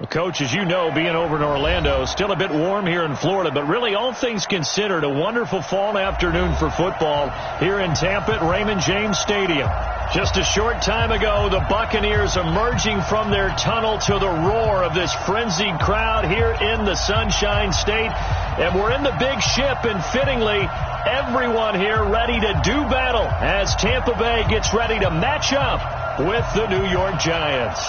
Well, Coach, as you know, being over in Orlando, still a bit warm here in Florida, but really all things considered, a wonderful fall afternoon for football here in Tampa at Raymond James Stadium. Just a short time ago, the Buccaneers emerging from their tunnel to the roar of this frenzied crowd here in the Sunshine State. And we're in the big ship, and fittingly, everyone here ready to do battle as Tampa Bay gets ready to match up with the New York Giants.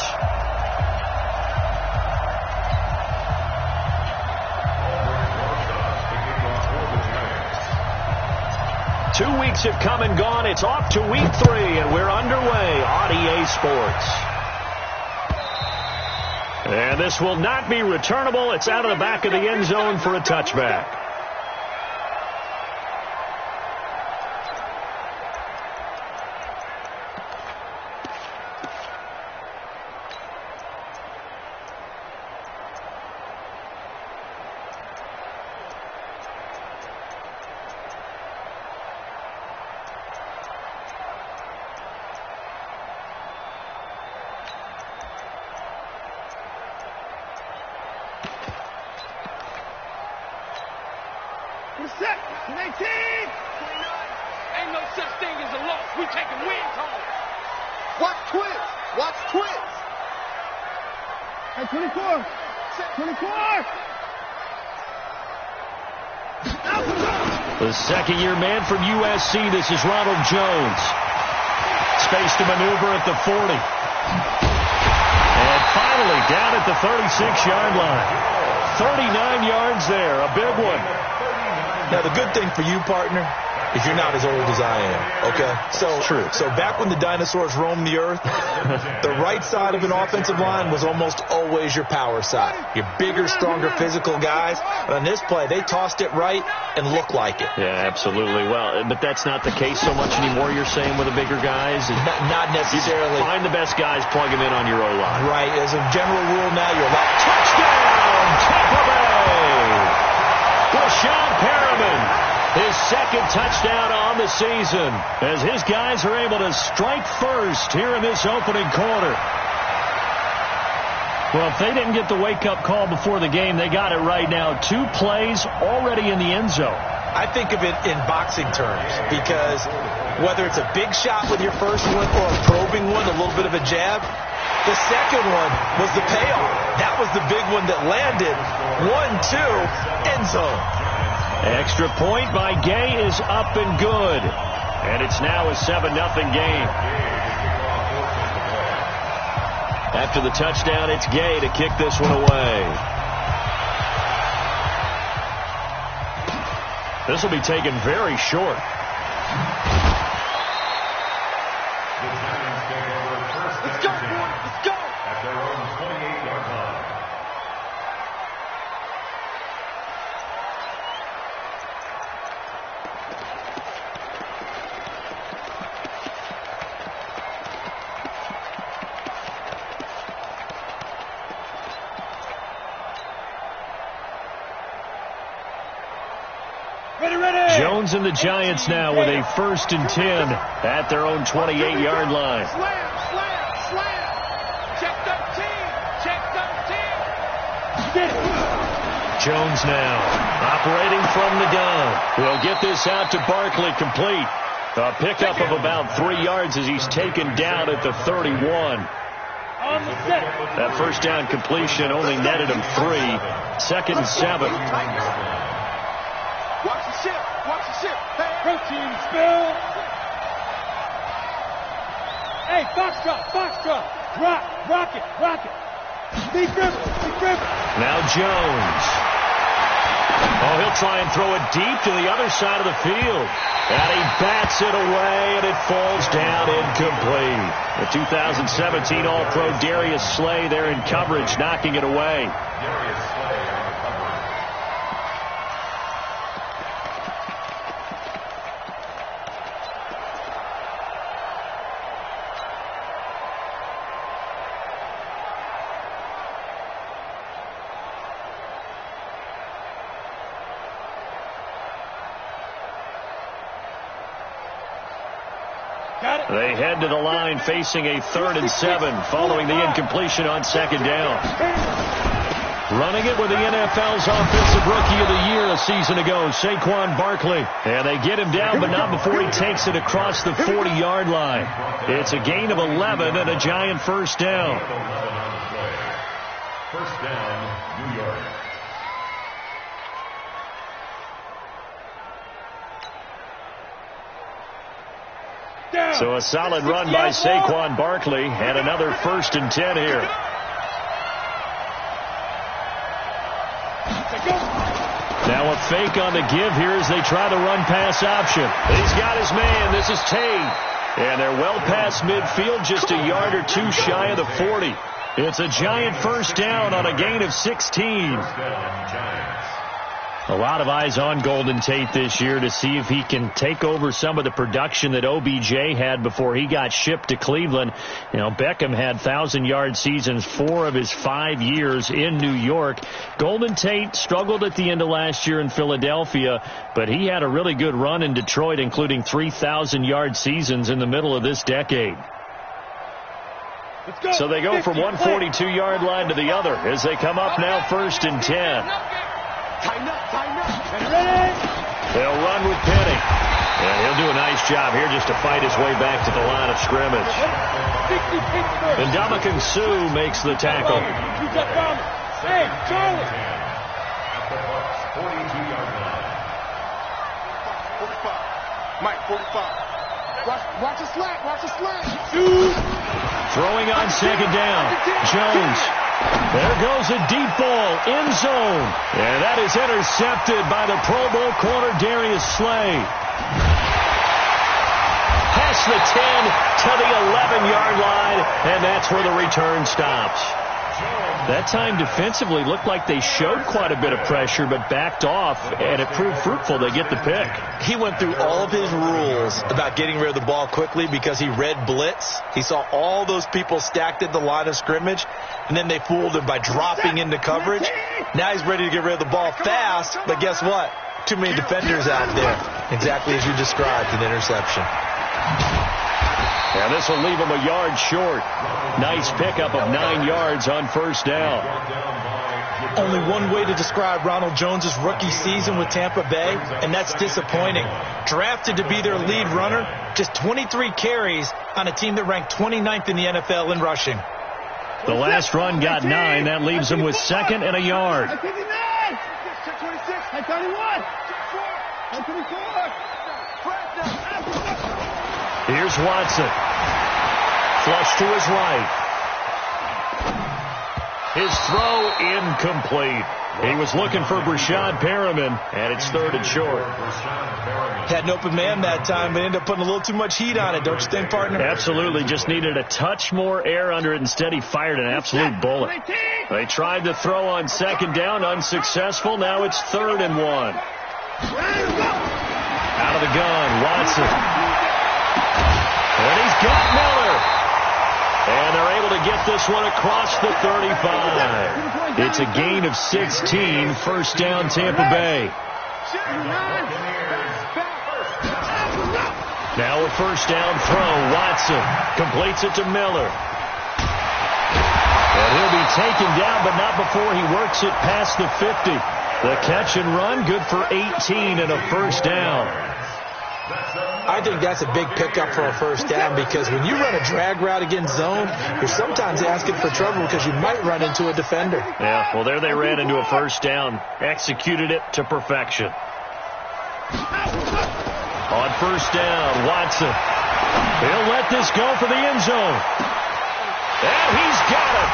2 weeks have come and gone. It's off to week 3, and we're underway on EA Sports. And this will not be returnable. It's out of the back of the end zone for a touchback. Ain't no such thing as a loss. We taking wins home. Watch twins. Watch twins. Hey, 24. 24. The second-year man from USC. This is Ronald Jones. Space to maneuver at the 40. And finally down at the 36-yard line. 39 yards there. A big one. Now, the good thing for you, partner, is you're not as old as I am, okay? True. So back when the dinosaurs roamed the earth, the right side of an offensive line was almost always your power side. Your bigger, stronger, physical guys. But on this play, they tossed it right and looked like it. Yeah, absolutely. Well, but that's not the case so much anymore, you're saying, with the bigger guys? Not necessarily. You find the best guys, plug them in on your O-line. Right. As a general rule now, you're allowed. Touchdown, Tampa Bay! Rashad Perriman, his second touchdown on the season, as his guys are able to strike first here in this opening quarter. Well, if they didn't get the wake-up call before the game, they got it right now. 2 plays already in the end zone. I think of it in boxing terms, because whether it's a big shot with your first one or a probing one, a little bit of a jab, the second one was the payoff. That was the big one that landed. 1-2, end zone. Extra point by Gay is up and good. And it's now a 7-0 game. After the touchdown, it's Gay to kick this one away. This will be taken very short. Let's go, boy. Let's go. At their own 28-yard line. Jones and the Giants now with a 1st and 10 at their own 28-yard line. Slam, slam, slam. Check 13. Check 13. Jones now operating from the gun. We'll get this out to Barkley, complete. A pickup of about 3 yards as he's taken down at the 31. That first down completion only netted him 3. 2nd and 7. Watch the ship. Watch the ship. Hey. Protein spill. Hey, Foxtrot. Rock it. Be driven. Now Jones. Oh, he'll try and throw it deep to the other side of the field. And he bats it away, and it falls down incomplete. The 2017 All-Pro Darius Slay there in coverage, knocking it away. They head to the line facing a 3rd and 7 following the incompletion on 2nd down. Running it with the NFL's Offensive Rookie of the Year a season ago, Saquon Barkley. And they get him down, but not before he takes it across the 40-yard line. It's a gain of 11 and a giant first down. First down, New York. So a solid run by Saquon Barkley and another 1st and 10 here. Now a fake on the give here as they try the run-pass option. He's got his man. This is Tate. And they're well past midfield, just a yard or two shy of the 40. It's a giant first down on a gain of 16. A lot of eyes on Golden Tate this year to see if he can take over some of the production that OBJ had before he got shipped to Cleveland. You know, Beckham had 1,000-yard seasons 4 of his 5 years in New York. Golden Tate struggled at the end of last year in Philadelphia, but he had a really good run in Detroit, including 3,000-yard seasons in the middle of this decade. So they go from one 42-yard line to the other as they come up now 1st and 10. They'll run with Penny. And he'll do a nice job here just to fight his way back to the line of scrimmage. And Ndamukong Suh makes the tackle. Hey, Charlie. At the Bucks 42-yard line. 45. Mike, 45. Watch the slant. Watch the slant. Throwing on 2nd down. Jones. There goes a deep ball, end zone. And that is intercepted by the Pro Bowl corner, Darius Slay. Past the 10 to the 11-yard line, and that's where the return stops. That time defensively looked like they showed quite a bit of pressure, but backed off, and it proved fruitful. They get the pick. He went through all of his rules about getting rid of the ball quickly because he read blitz. He saw all those people stacked at the line of scrimmage, and then they fooled him by dropping into coverage. Now he's ready to get rid of the ball fast, but guess what? Too many defenders out there. Exactly as you described, an interception. And this will leave him a yard short. Nice pickup of 9 yards on 1st down. Only one way to describe Ronald Jones's rookie season with Tampa Bay, and that's disappointing. Drafted to be their lead runner, just 23 carries on a team that ranked 29th in the NFL in rushing. The last run got 9. That leaves him with 2nd and a yard. 26. 31. 24. Here's Watson. Flush to his right. His throw incomplete. He was looking for Brashad Perriman, and it's 3rd and short. Had an open man that time, but ended up putting a little too much heat on it, don't you think, partner? Absolutely. Just needed a touch more air under it. Instead, he fired an absolute bullet. They tried to throw on 2nd down, unsuccessful. Now it's 3rd and 1. Out of the gun, Watson. And he's got Miller. And they're able to get this one across the 35. It's a gain of 16, 1st down Tampa Bay. Now a 1st down throw. Watson completes it to Miller. And he'll be taken down, but not before he works it past the 50. The catch and run, good for 18 and a 1st down. I think that's a big pickup for a 1st down because when you run a drag route against zone, you're sometimes asking for trouble because you might run into a defender. Yeah, well, there they ran into a 1st down. Executed it to perfection. On 1st down, Watson. He'll let this go for the end zone. And he's got it.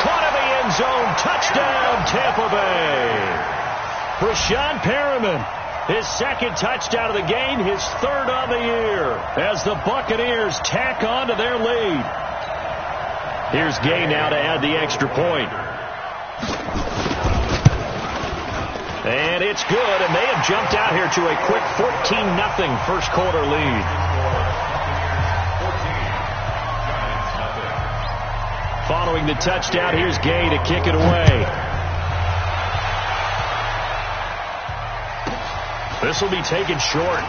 Caught in the end zone. Touchdown, Tampa Bay. Brashad Perriman. His 2nd touchdown of the game, his 3rd on the year, as the Buccaneers tack on to their lead. Here's Gay now to add the extra point. And it's good, and they have jumped out here to a quick 14-0 first quarter lead. Following the touchdown, here's Gay to kick it away. This will be taken short.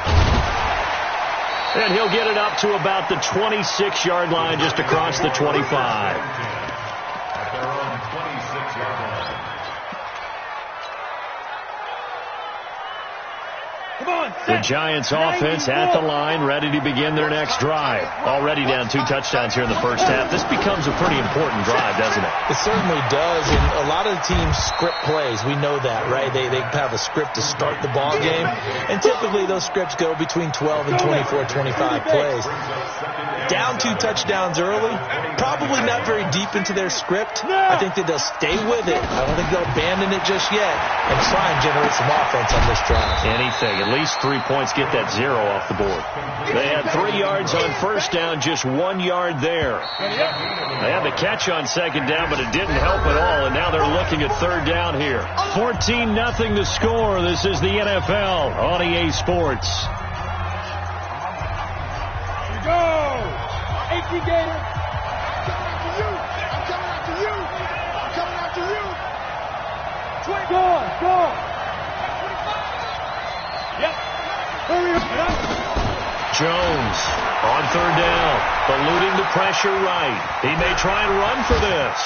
And he'll get it up to about the 26-yard line, just across the 25. At their own 26-yard line. The Giants offense at the line, ready to begin their next drive. Already down 2 touchdowns here in the first half. This becomes a pretty important drive, doesn't it? It certainly does, and a lot of the teams script plays. We know that, right? They have a script to start the ball game, and typically those scripts go between 12 and 24, 25 plays. Down 2 touchdowns early, probably not very deep into their script. I think that they'll stay with it. I don't think they'll abandon it just yet and try and generate some offense on this drive. Anything. At least 3 points, get that 0 off the board. They had 3 yards on first down, just 1 yard there. They had the catch on second down, but it didn't help at all, and now they're looking at third down here. 14-0 the score. This is the NFL on EA Sports. Here we go. 18 Gator. I'm coming after you. I'm coming after you. Go. Yep. Hurry up. Jones on third down, eluding the pressure right. He may try and run for this.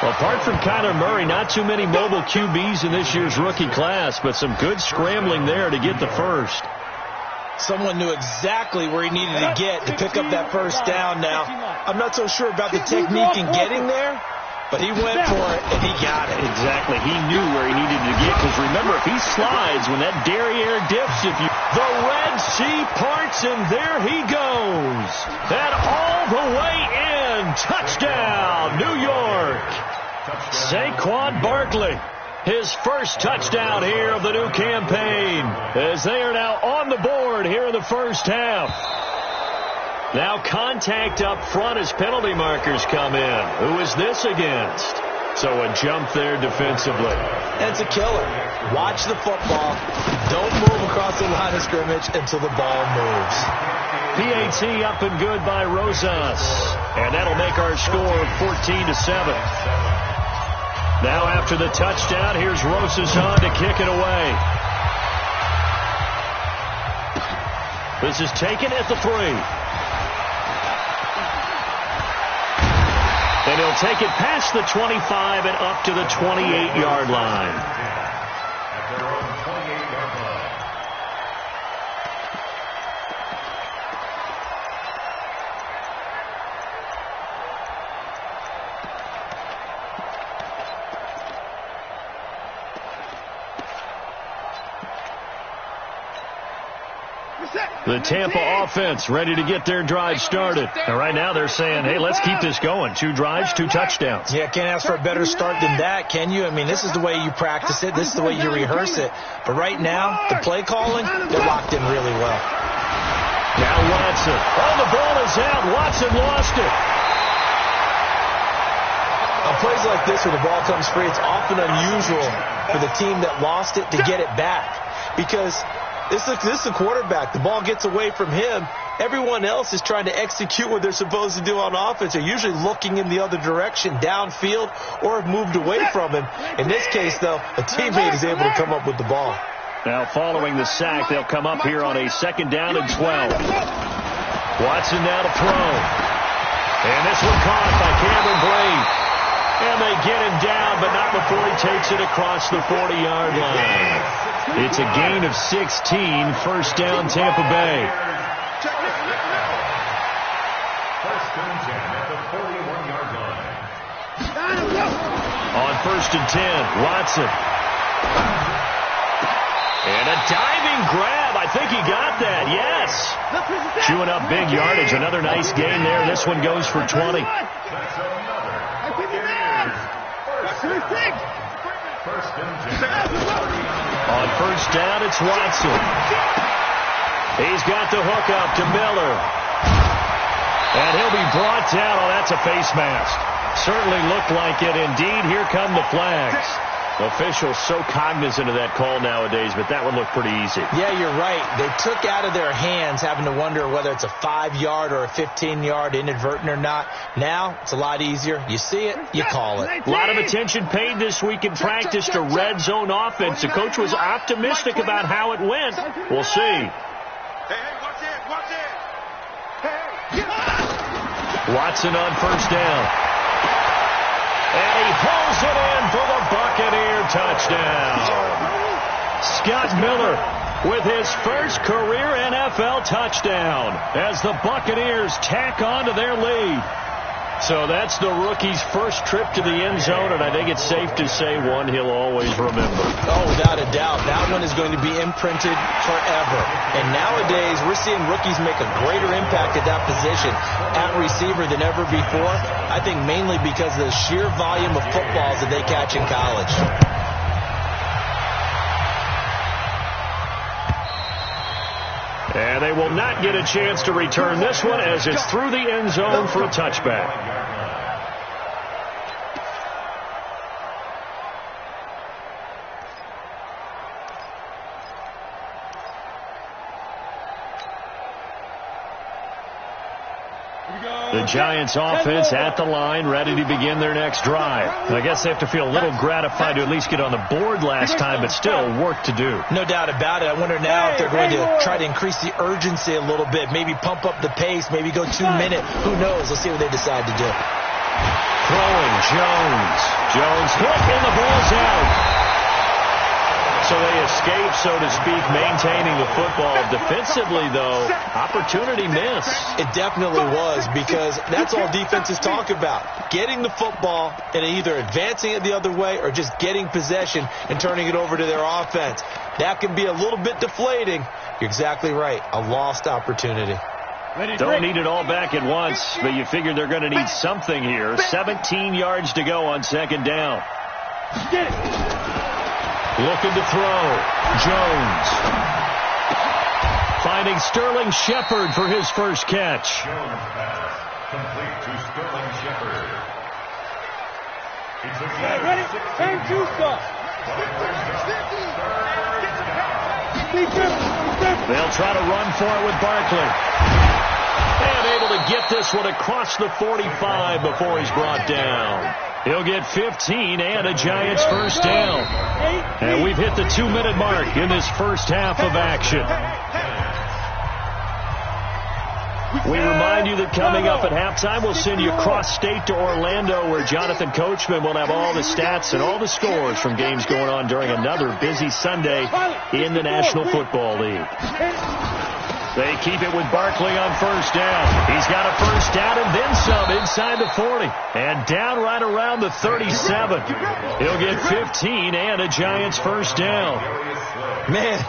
Well, apart from Kyler Murray, not too many mobile QBs in this year's rookie class, but some good scrambling there to get the first. Someone knew exactly where he needed to get to pick up that first down now. I'm not so sure about the technique in getting there, but he went for it, and he got it. Exactly. He knew where he needed to get, because remember, if he slides, when that derriere dips, the Red Sea parts, and there he goes. And all the way in. Touchdown, New York. Saquon Barkley. His first touchdown here of the new campaign, as they are now on the board here in the first half. Now contact up front as penalty markers come in. Who is this against? So a jump there defensively. That's a killer. Watch the football. Don't move across the line of scrimmage until the ball moves. PAT up and good by Rosas. And that'll make our score 14-7. Now after the touchdown, here's Rosas on to kick it away. This is taken at the 3. And he'll take it past the 25 and up to the 28-yard line. At their own 28-yard line. The Tampa offense ready to get their drive started. And right now they're saying, hey, let's keep this going. 2 drives, 2 touchdowns. Yeah, can't ask for a better start than that, can you? I mean, this is the way you practice it. This is the way you rehearse it. But right now, the play calling, they're locked in really well. Now Watson. Oh, the ball is out. Watson lost it. On plays like this where the ball comes free, it's often unusual for the team that lost it to get it back. Because this is a quarterback. The ball gets away from him. Everyone else is trying to execute what they're supposed to do on offense. They're usually looking in the other direction, downfield, or have moved away from him. In this case, though, a teammate is able to come up with the ball. Now following the sack, they'll come up here on a 2nd down and 12. Watson now to throw. And this one caught by Cameron Brate. And they get him down, but not before he takes it across the 40-yard line. It's a gain of 16, first down Tampa Bay. First and 10 at the 41-yard line. On 1st and 10, Watson. And a diving grab. I think he got that, yes. Chewing up big yardage. Another nice game there. This one goes for 20. That's another. First and 10. On 1st down, it's Watson. He's got the hook up to Miller. And he'll be brought down. Oh, that's a face mask. Certainly looked like it. Indeed, here come the flags. Officials so cognizant of that call nowadays, but that one looked pretty easy. Yeah, you're right. They took out of their hands having to wonder whether it's a 5-yard or a 15-yard inadvertent or not. Now, it's a lot easier. You see it, you call it. A lot of attention paid this week in practice to red zone offense. The coach was optimistic about how it went. We'll see. Hey, watch Watson on first down. And he pulls it in for the Buccaneer touchdown. Scott Miller with his first career NFL touchdown as the Buccaneers tack on to their lead. So that's the rookie's first trip to the end zone, and I think it's safe to say one he'll always remember. Oh, without a doubt. That one is going to be imprinted forever. And nowadays, we're seeing rookies make a greater impact at that position at receiver than ever before. I think mainly because of the sheer volume of footballs that they catch in college. And they will not get a chance to return this one as it's through the end zone for a touchback. The Giants offense at the line, ready to begin their next drive. I guess they have to feel a little gratified to at least get on the board last time, but still work to do. No doubt about it. I wonder now if they're going to try to increase the urgency a little bit, maybe pump up the pace, maybe go 2 minute. Who knows? Let's see what they decide to do. Throwing Jones. Jones hit and the ball's out. So they escape, so to speak, maintaining the football. Defensively, though, opportunity miss. It definitely was, because that's all defenses talk about. Getting the football and either advancing it the other way or just getting possession and turning it over to their offense. That can be a little bit deflating. You're exactly right. A lost opportunity. Don't need it all back at once, but you figure they're going to need something here. 17 yards to go on second down. Get it. Looking to throw. Jones. Finding Sterling Shepard for his first catch. Jones pass complete to Sterling Shepard. It's a Ready? Turn two stuff. They'll try to run for it with Barkley. And able to get this one across the 45 before he's brought down. He'll get 15 and a Giants first down. And we've hit the 2-minute mark in this first half of action. We remind you that coming up at halftime, we'll send you cross-state to Orlando, where Jonathan Coachman will have all the stats and all the scores from games going on during another busy Sunday in the National Football League. They keep it with Barkley on first down. He's got a first down and then some inside the 40. And down right around the 37. He'll get 15 and a Giants first down. Man,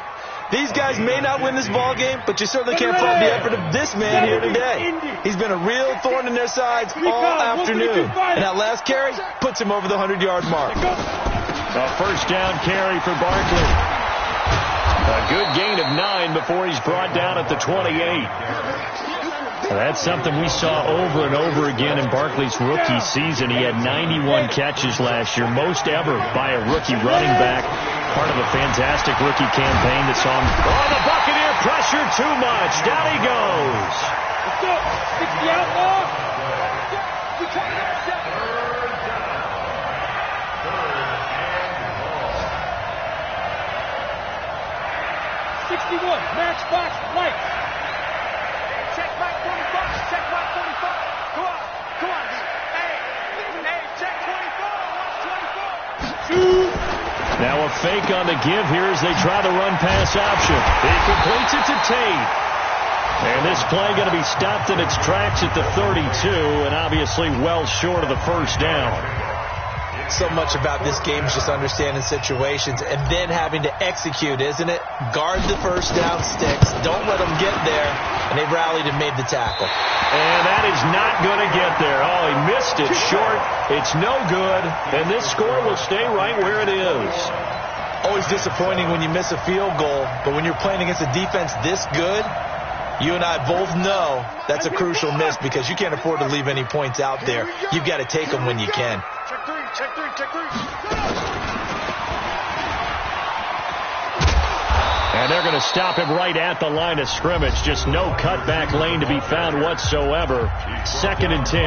these guys may not win this ball game, but you certainly can't fault the effort of this man here today. He's been a real thorn in their sides all afternoon. And that last carry puts him over the 100-yard mark. A first down carry for Barkley. A good gain of 9 before he's brought down at the 28. That's something we saw over and over again in Barkley's rookie season. He had 91 catches last year, most ever by a rookie running back. Part of a fantastic rookie campaign that saw him. Oh, the Buccaneer pressure too much. Down he goes. Let's go. 60 outlaw. We try to get 61, matchbox, lights. Check my 45, check my 45. Come on, come on. Hey, check 24, watch 24. Now a fake on the give here as they try the run pass option. He completes it to Tate. And this play going to be stopped in its tracks at the 32, and obviously well short of the first down. So much about this game is just understanding situations and then having to execute, isn't it? Guard the first down sticks. Don't let them get there. And they've rallied and made the tackle. And that is not going to get there. Oh, he missed it short. It's no good. And this score will stay right where it is. Always disappointing when you miss a field goal. But when you're playing against a defense this good, you and I both know that's a crucial miss because you can't afford to leave any points out there. You've got to take them when you can. Check three, check three, check three. And they're going to stop him right at the line of scrimmage. Just no cutback lane to be found whatsoever. 2nd and 10.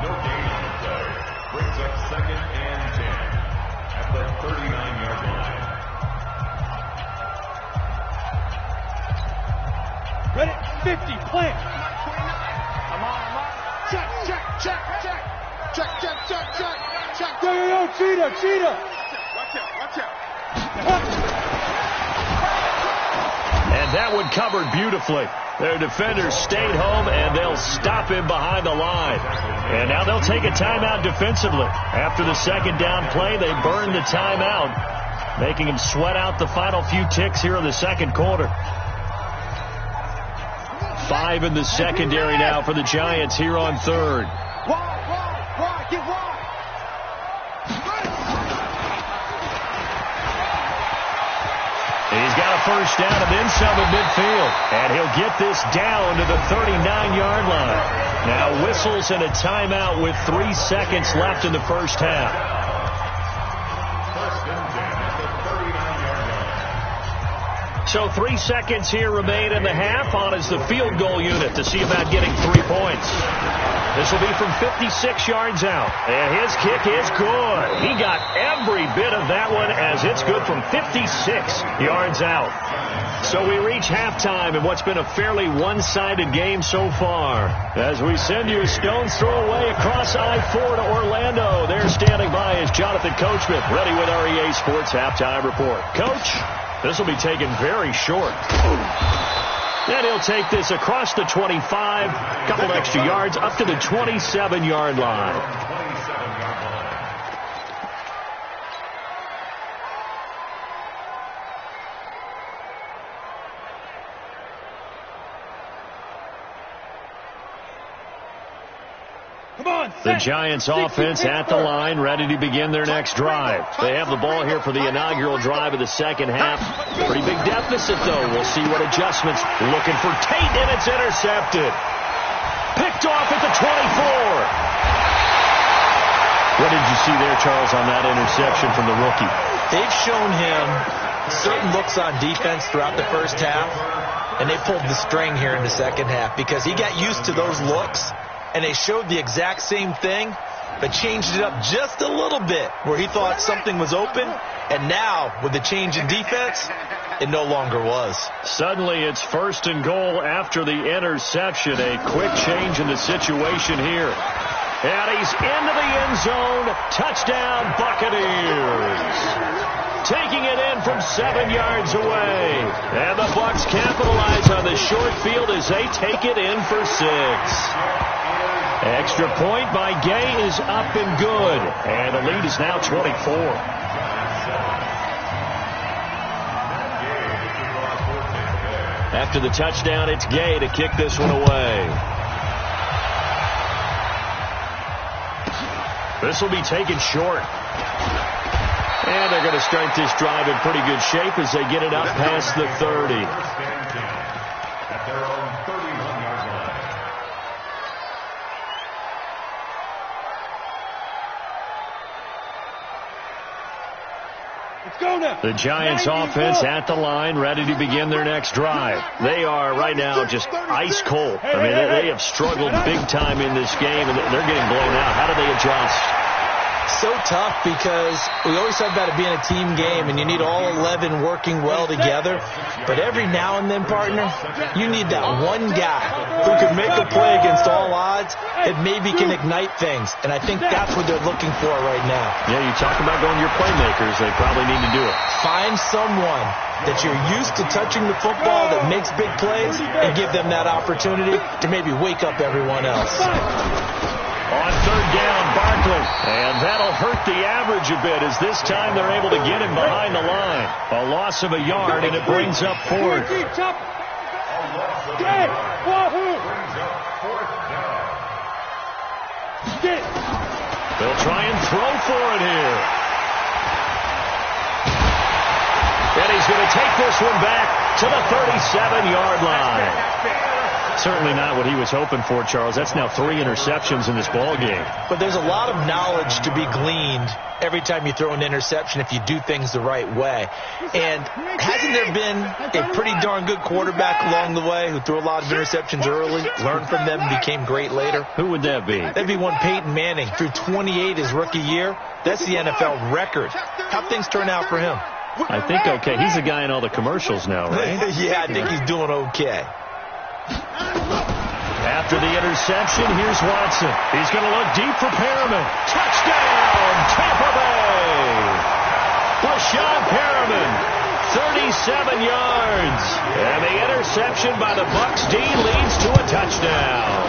No gain on the play. Brings up 2nd and 10 at the 39-yard line. Ready? 50, plant. Check. Yo, cheetah. Watch out. And that one covered beautifully. Their defenders stayed home, and they'll stop him behind the line. And now they'll take a timeout defensively. After the second down play, they burned the timeout, making him sweat out the final few ticks here in the second quarter. 5 in the secondary now for the Giants here on third. Wide, get wide. He's got a first down and then some at midfield. And he'll get this down to the 39-yard line. Now whistles and a timeout with 3 seconds left in the first half. First and 10 at the 39-yard line. So 3 seconds here remain in the half. On is the field goal unit to see about getting 3 points. This will be from 56 yards out. And his kick is good. He got every bit of that one as it's good from 56 yards out. So we reach halftime in what's been a fairly one-sided game so far. As we send you a stone's throw away across I-4 to Orlando. There standing by is Jonathan Coachman, ready with our EA Sports Halftime Report. Coach, this will be taken very short. And he'll take this across the 25, couple extra yards, up to the 27-yard line. The Giants offense at the line, ready to begin their next drive. They have the ball here for the inaugural drive of the second half. Pretty big deficit, though. We'll see what adjustments. Looking for Tate, and it's intercepted. Picked off at the 24. What did you see there, Charles, on that interception from the rookie? They've shown him certain looks on defense throughout the first half, and they pulled the string here in the second half because he got used to those looks. And they showed the exact same thing, but changed it up just a little bit where he thought something was open. And now, with the change in defense, it no longer was. Suddenly, it's 1st and goal after the interception. A quick change in the situation here. And he's into the end zone. Touchdown, Buccaneers. Taking it in from 7 yards away. And the Bucs capitalize on the short field as they take it in for 6. Extra point by Gay is up and good. And the lead is now 24. After the touchdown, it's Gay to kick this one away. This will be taken short. And they're going to start this drive in pretty good shape as they get it up past the 30. At their own 31-yard line. The Giants offense at the line, ready to begin their next drive. They are right now just ice cold. I mean, they have struggled big time in this game, and they're getting blown out. How do they adjust? So tough because we always talk about it being a team game, and you need all 11 working well together. But every now and then, partner, you need that one guy who can make a play against all odds and maybe can ignite things. And I think that's what they're looking for right now. Yeah, you talk about going your playmakers. They probably need to do it. Find someone that you're used to touching the football that makes big plays and give them that opportunity to maybe wake up everyone else. On third down, Barkley. And that'll hurt the average a bit as this time they're able to get him behind the line. A loss of a yard, and it brings up fourth. Brings up 4th down. They'll try and throw for it here. And he's going to take this one back to the 37-yard line. Certainly not what he was hoping for, Charles. That's now 3 interceptions in this ball game. But there's a lot of knowledge to be gleaned every time you throw an interception if you do things the right way. And hasn't there been a pretty darn good quarterback along the way who threw a lot of interceptions early, learned from them, became great later? Who would that be? That'd be one Peyton Manning. Threw 28 his rookie year. That's the NFL record. How'd things turn out for him? I think okay. He's the guy in all the commercials now, right? Yeah, I think he's doing okay. After the interception, here's Watson. He's going to look deep for Perriman. Touchdown, Tampa Bay! LaShawn Perriman, 37 yards. And the interception by the Bucks D leads to a touchdown.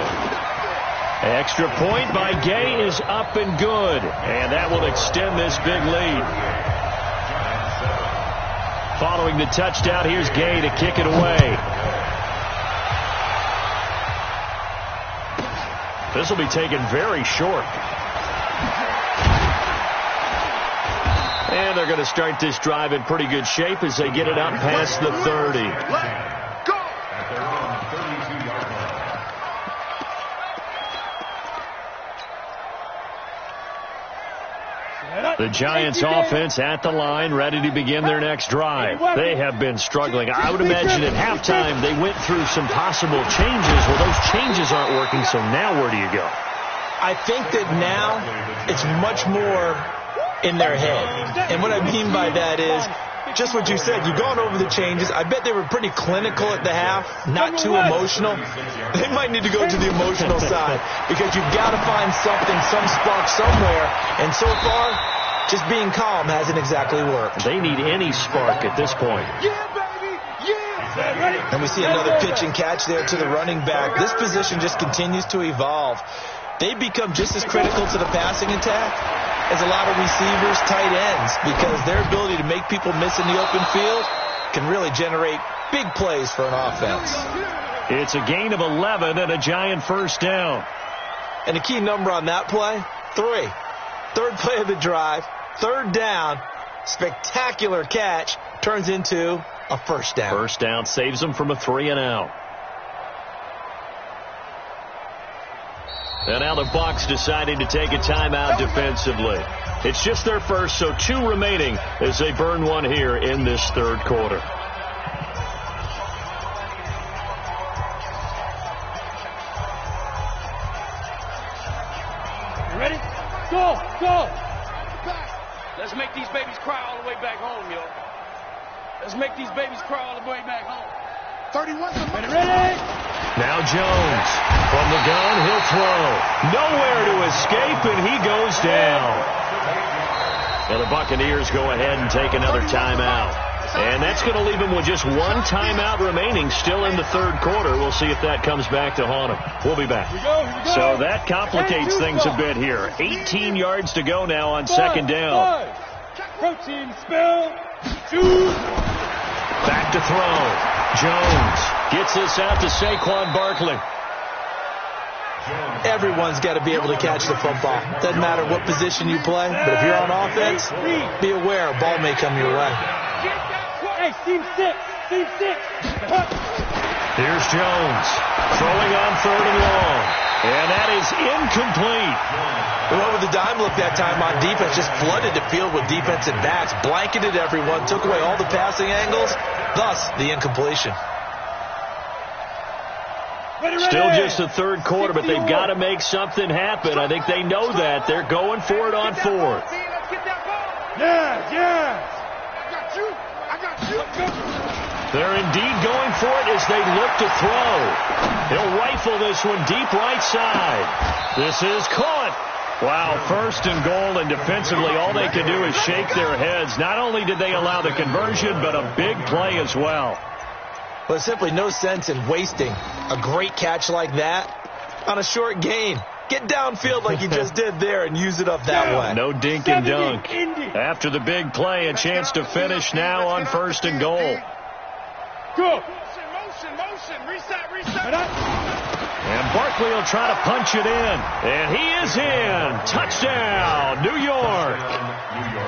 Extra point by Gay is up and good. And that will extend this big lead. Following the touchdown, here's Gay to kick it away. This will be taken very short. And they're going to start this drive in pretty good shape as they get it up past the 30. The Giants offense at the line, ready to begin their next drive. They have been struggling. I would imagine at halftime they went through some possible changes. Well, those changes aren't working, so now where do you go? I think that now it's much more in their head. And what I mean by that is just what you said. You've gone over the changes. I bet they were pretty clinical at the half, not too emotional. They might need to go to the emotional side because you've got to find something, some spark somewhere. And so far, just being calm hasn't exactly worked. They need any spark at this point. Yeah, baby! Yeah! And we see another pitch and catch there to the running back. This position just continues to evolve. They become just as critical to the passing attack as a lot of receivers, tight ends, because their ability to make people miss in the open field can really generate big plays for an offense. It's a gain of 11 and a Giant first down. And the key number on that play, 3. Third play of the drive, third down, spectacular catch, turns into a first down. First down saves them from a 3-and-out. And now the Bucs deciding to take a timeout defensively. It's just their first, so 2 remaining as they burn one here in this third quarter. You ready? Go! Go! Let's make these babies cry all the way back home, yo. Let's make these babies cry all the way back home. 31. Ready? Now Jones. From the gun, he'll throw. Nowhere to escape, and he goes down. Now the Buccaneers go ahead and take another timeout. And that's going to leave them with just 1 timeout remaining still in the third quarter. We'll see if that comes back to haunt them. We'll be back. Here we go. So that complicates things a bit here. 18 yards to go now on second down. 5. Protein spill. 2. Back to throw. Jones gets this out to Saquon Barkley. Everyone's got to be able to catch the football. Doesn't matter what position you play, but if you're on offense, be aware a ball may come your way. Hey, team 6. Team 6. Here's Jones throwing on 3rd and long. And that is incomplete. We went with the dime look that time on defense, just flooded the field with defensive backs, blanketed everyone, took away all the passing angles, thus the incompletion. Still just the third quarter, but they've got to make something happen. I think they know that. They're going for it on 4th. Yeah. I got you. They're indeed going for it as they look to throw. He'll rifle this one deep right side. This is caught. Wow, 1st and goal, and defensively all they can do is shake their heads. Not only did they allow the conversion, but a big play as well. But simply no sense in wasting a great catch like that on a short gain. Get downfield like you just did there and use it up that way. No dink and dunk. After the big play, a chance to finish now on 1st and goal. Go. Motion. Reset. And Barkley will try to punch it in. And he is in. Touchdown, New York.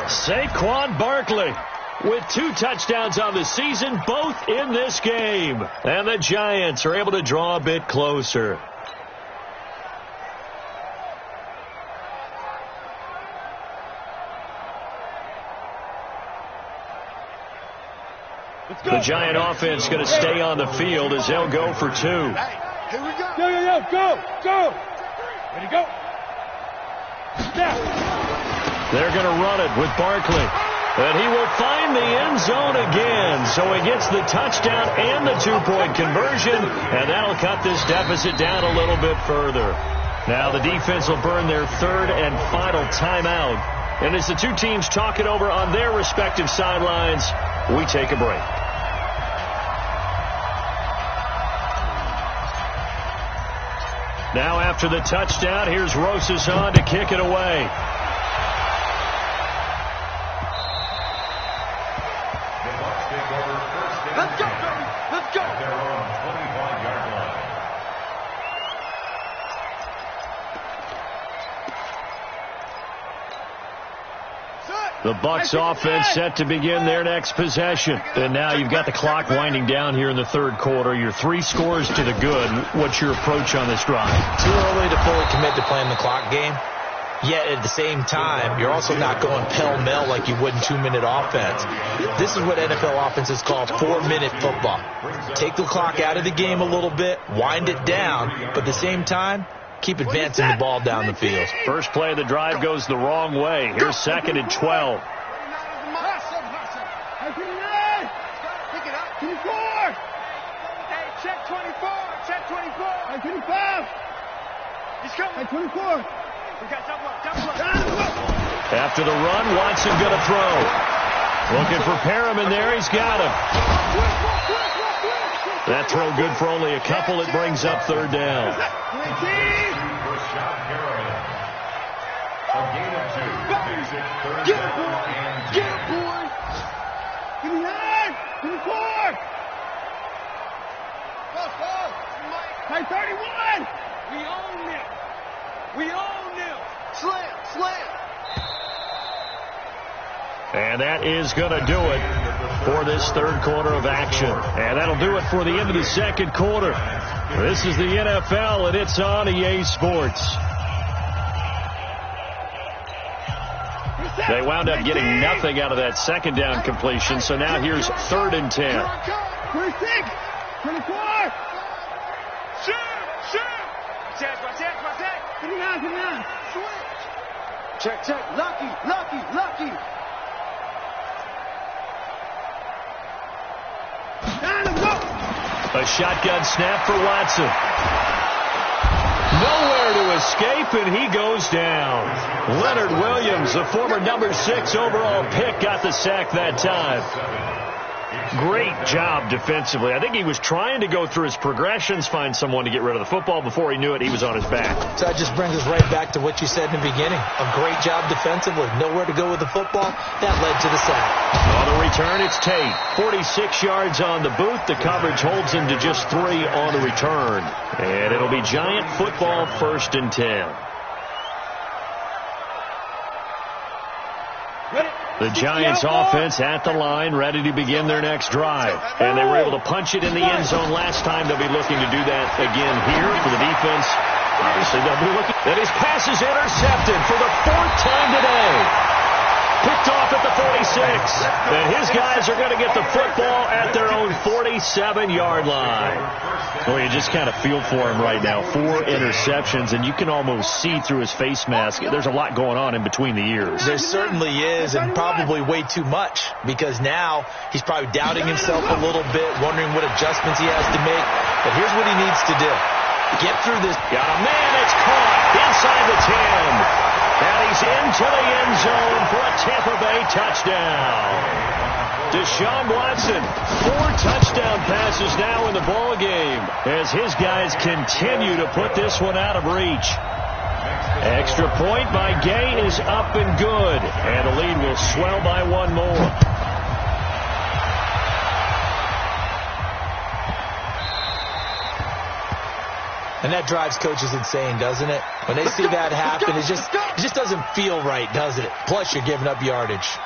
Saquon Barkley with 2 touchdowns on the season, both in this game. And the Giants are able to draw a bit closer. The Giant offense going to stay on the field as they'll go for 2. Here we go. Go. Ready, go. Snap. They're going to run it with Barkley. And he will find the end zone again. So he gets the touchdown and the two-point conversion, and that'll cut this deficit down a little bit further. Now the defense will burn their third and final timeout. And as the two teams talk it over on their respective sidelines, we take a break. Now after the touchdown, here's Rosas on to kick it away. Let's go, baby. Let's go. At their own 25-yard line. The Bucks offense set to begin their next possession. And now you've got the clock winding down here in the third quarter. You're 3 scores to the good. What's your approach on this drive? Too early to fully commit to playing the clock game. Yet at the same time, you're also not going pell-mell like you would in 2-minute offense. This is what NFL offenses call 4-minute football. Take the clock out of the game a little bit, wind it down, but at the same time, keep advancing the ball down the field. First play of the drive goes the wrong way. Here's 2nd and 12. Hey, check 24. Check 24. 25. He's coming. 24. We got double up. After the run, Watson going to throw. Looking for Perriman there. He's got him. That throw good for only a couple. It brings up third down. A gain of 2. Makes it third Get it, down boy. and 10. Get it, boy. 29. 24. Hey, 31. We own them. We own them. Slam, slam. And that is going to do it for this third quarter of action. And that'll do it for the end of the second quarter. This is the NFL, and it's on EA Sports. They wound up getting nothing out of that second down completion, so now here's 3rd and 10. 26. 24. Shoot, shoot. Check. 29. Switch. Check. Lucky. A shotgun snap for Watson. Nowhere to escape, and he goes down. Leonard Williams, the former number 6 overall pick, got the sack that time. Great job defensively. I think he was trying to go through his progressions, find someone to get rid of the football. Before he knew it, he was on his back. So that just brings us right back to what you said in the beginning. A great job defensively. Nowhere to go with the football. That led to the sack. On the return, it's Tate. 46 yards on the boot. The coverage holds him to just 3 on the return. And it'll be Giant football, 1st and 10. The Giants offense at the line, ready to begin their next drive. And they were able to punch it in the end zone last time. They'll be looking to do that again here for the defense. Obviously, they'll be looking. And his pass is intercepted for the 4th time today. Picked off at the 46. And his guys are going to get the football at their own 47-yard line. Well, you just kind of feel for him right now. 4 interceptions, and you can almost see through his face mask. There's a lot going on in between the ears. There certainly is, and probably way too much, because now he's probably doubting himself a little bit, wondering what adjustments he has to make. But here's what he needs to do. Get through this. Got a man. It's caught inside the 10. And he's into the end zone for a Tampa Bay touchdown. Deshaun Watson, 4 touchdown passes now in the ball game as his guys continue to put this one out of reach. Extra point by Gay is up and good, and the lead will swell by 1 more. And that drives coaches insane, doesn't it? When they see that happen, it just doesn't feel right, does it? Plus, you're giving up yardage.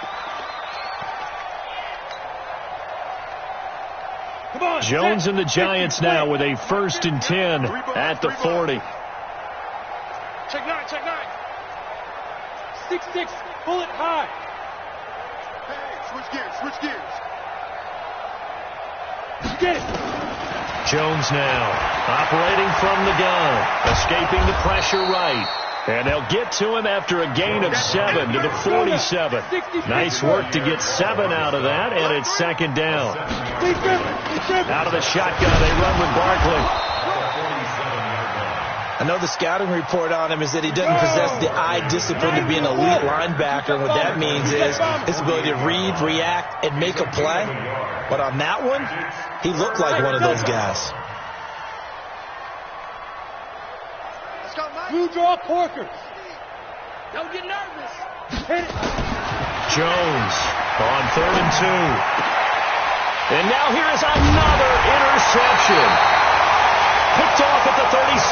Jones and the Giants now with a 1st and 10 at the 40. Check 9. 6-6, pull it high. Hey, switch gears. Get it. Jones now operating from the gun, escaping the pressure right. And they'll get to him after a gain of 7 to the 47. Nice work to get 7 out of that, and it's second down. Out of the shotgun, they run with Barkley. I know the scouting report on him is that he doesn't possess the eye discipline to be an elite linebacker. And what that means is his ability to read, react, and make a play. But on that one, he looked like one of those guys. You draw Porkers. Don't get nervous. Hit it. Jones on 3rd and 2. And now here is another interception. Picked off at the 36.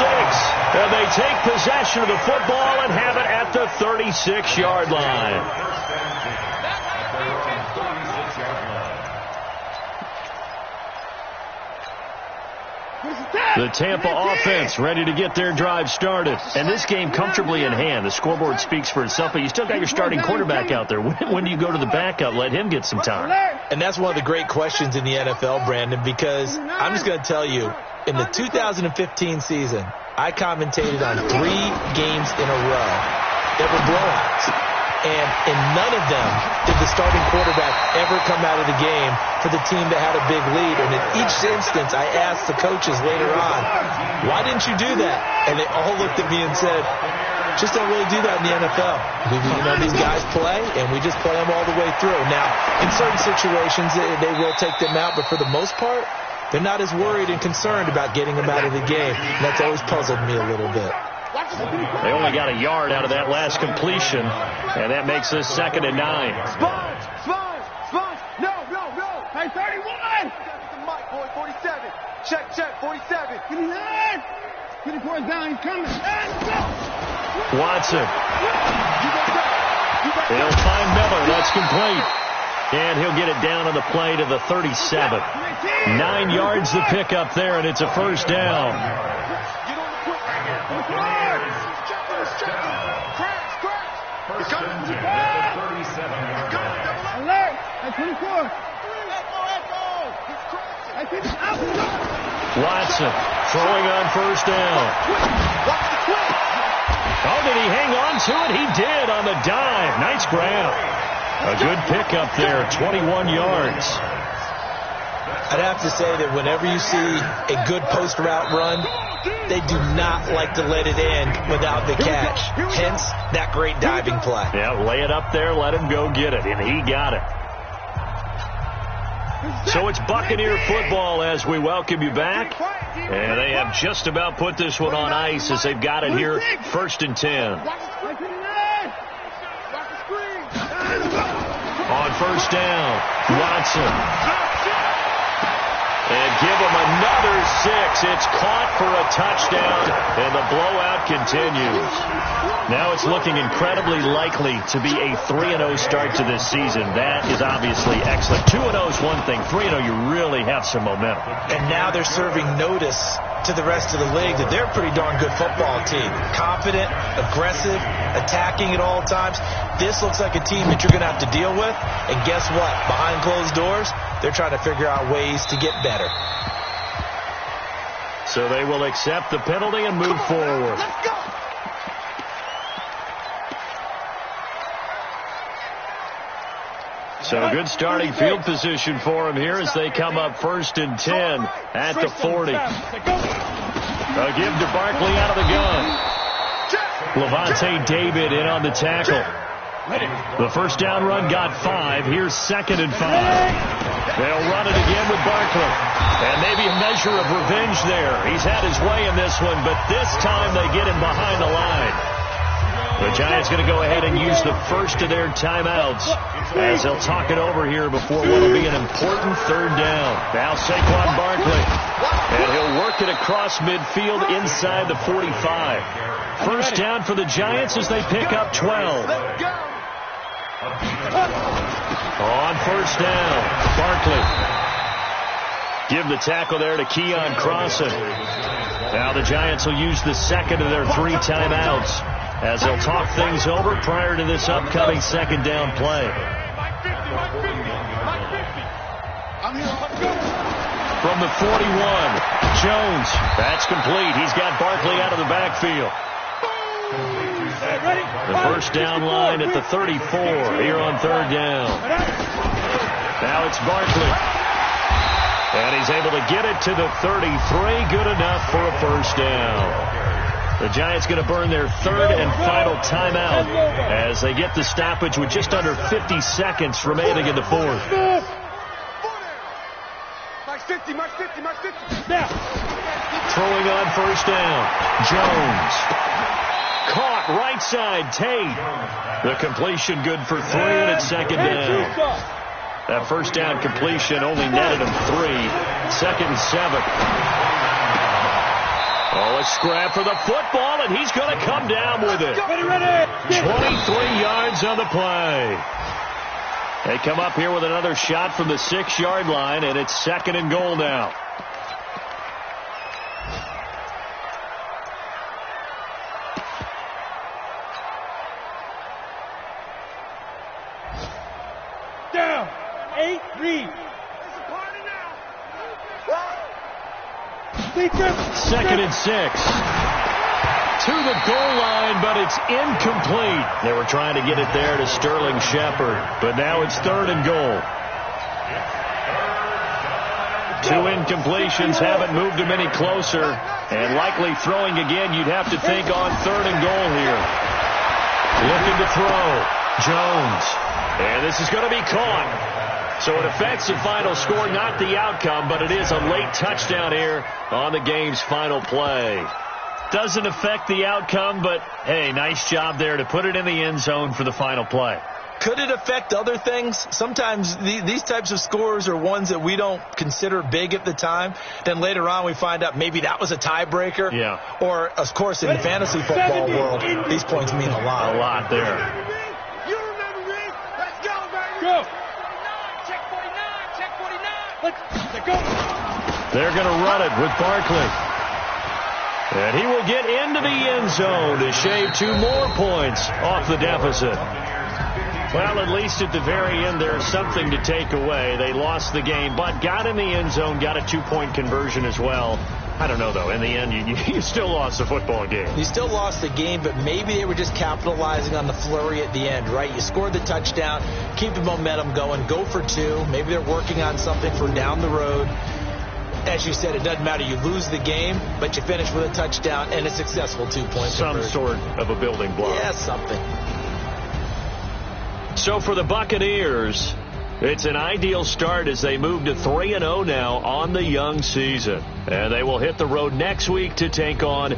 And they take possession of the football and have it at the 36-yard line. The Tampa offense ready to get their drive started. And this game comfortably in hand. The scoreboard speaks for itself, but you still got your starting quarterback out there. When do you go to the backup? Let him get some time. And that's one of the great questions in the NFL, Brandon, because I'm just going to tell you, in the 2015 season, I commentated on 3 games in a row that were blowouts. And in none of them did the starting quarterback ever come out of the game for the team that had a big lead. And in each instance, I asked the coaches later on, why didn't you do that? And they all looked at me and said, just don't really do that in the NFL. These guys play, and we just play them all the way through. Now, in certain situations, they will take them out, but for the most part, they're not as worried and concerned about getting them out of the game. And that's always puzzled me a little bit. They only got a yard out of that last completion, and that makes this 2nd and 9. Sponge! No! Hey, 31! Mike, boy, 47. Check, 47. 59! 54 is down, he's coming. And go! Watson. They'll find Miller, that's complete. And he'll get it down on the play to the 37. 9 yards to pick up there, and it's a first down. Alert! At 24. Watson throwing on first down. Oh, did he hang on to it? He did on the dive. Nice grab. A good pickup there, 21 yards. I'd have to say that whenever you see a good post route run, they do not like to let it end without the catch. Hence, that great diving play. Yeah, lay it up there, let him go get it, and he got it. So it's Buccaneer football as we welcome you back. And they have just about put this one on ice as they've got it here, 1st and 10. On first down, Watson. And give him another 6. It's caught for a touchdown, and the blowout continues. Now it's looking incredibly likely to be a 3-0 start to this season. That is obviously excellent. 2-0 is one thing. 3-0, you really have some momentum. And now they're serving notice to the rest of the league that they're a pretty darn good football team. Confident, aggressive, attacking at all times. This looks like a team that you're going to have to deal with. And guess what? Behind closed doors, they're trying to figure out ways to get better. So they will accept the penalty and move forward. So a good starting field position for them here as they come up 1st and 10 at the 40. A give to Barkley out of the gun. Levante David in on the tackle. The first down run got 5. Here's 2nd and 5. They'll run it again with Barkley. And maybe a measure of revenge there. He's had his way in this one, but this time they get him behind the line. The Giants going to go ahead and use the first of their timeouts as they'll talk it over here before what will be an important 3rd down. Now Saquon Barkley. And he'll work it across midfield inside the 45. First down for the Giants as they pick up 12. On first down, Barkley. Give the tackle there to Keon Crossan. Now the Giants will use the 2nd of their 3 timeouts as they'll talk things over prior to this upcoming 2nd down play. From the 41, Jones. That's complete. He's got Barkley out of the backfield. first down line at the 34 here on third down. Now it's Barkley. And he's able to get it to the 33. Good enough for a first down. The Giants going to burn their third and final timeout as they get the stoppage with just under 50 seconds remaining in the fourth. Max 50, Max 50, Max 50. Now. Throwing on first down. Jones. Caught right side. Tate. The completion good for 3, and it's second down. That first down completion only netted him 3. Second and 7. Oh, a scrap for the football, and he's going to come down with it. 23 yards on the play. They come up here with another shot from the 6-yard line, and it's second and goal now. Down. 8, read. Second and 6. To the goal line, but it's incomplete. They were trying to get it there to Sterling Shepard, but now it's third and goal. 2 incompletions haven't moved him any closer, and likely throwing again, you'd have to think on third and goal here. Looking to throw. Jones. And this is going to be caught. So it affects the final score, not the outcome, but it is a late touchdown here on the game's final play. Doesn't affect the outcome, but, hey, nice job there to put it in the end zone for the final play. Could it affect other things? Sometimes these types of scores are ones that we don't consider big at the time. Then later on we find out maybe that was a tiebreaker. Yeah. Or, of course, in the fantasy football world, these points mean a lot. A lot there. You remember me? Let's go, baby. Go. Check 49, check 49. Let's go. They're going to run it with Barkley. And he will get into the end zone to shave 2 more points off the deficit. Well, at least at the very end, there's something to take away. They lost the game, but got in the end zone, got a 2-point conversion as well. I don't know, though. In the end, you still lost the football game. You still lost the game, but maybe they were just capitalizing on the flurry at the end, right? You scored the touchdown, keep the momentum going, go for 2. Maybe they're working on something for down the road. As you said, it doesn't matter. You lose the game, but you finish with a touchdown and a successful 2-point Some conversion. sort of a building block. Yeah, something. So for the Buccaneers, it's an ideal start as they move to 3-0 now on the young season. And they will hit the road next week to take on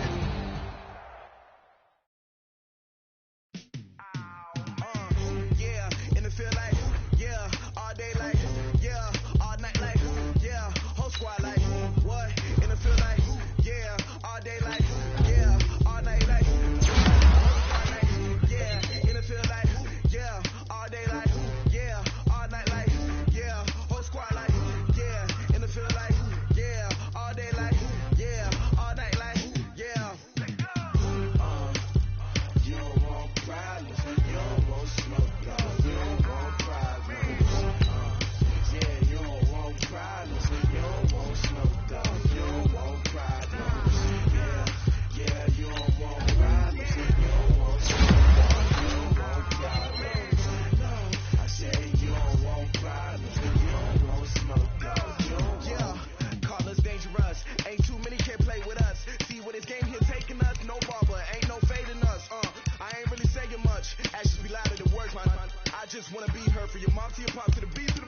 Just wanna be her for your mom to your pop to the beat to the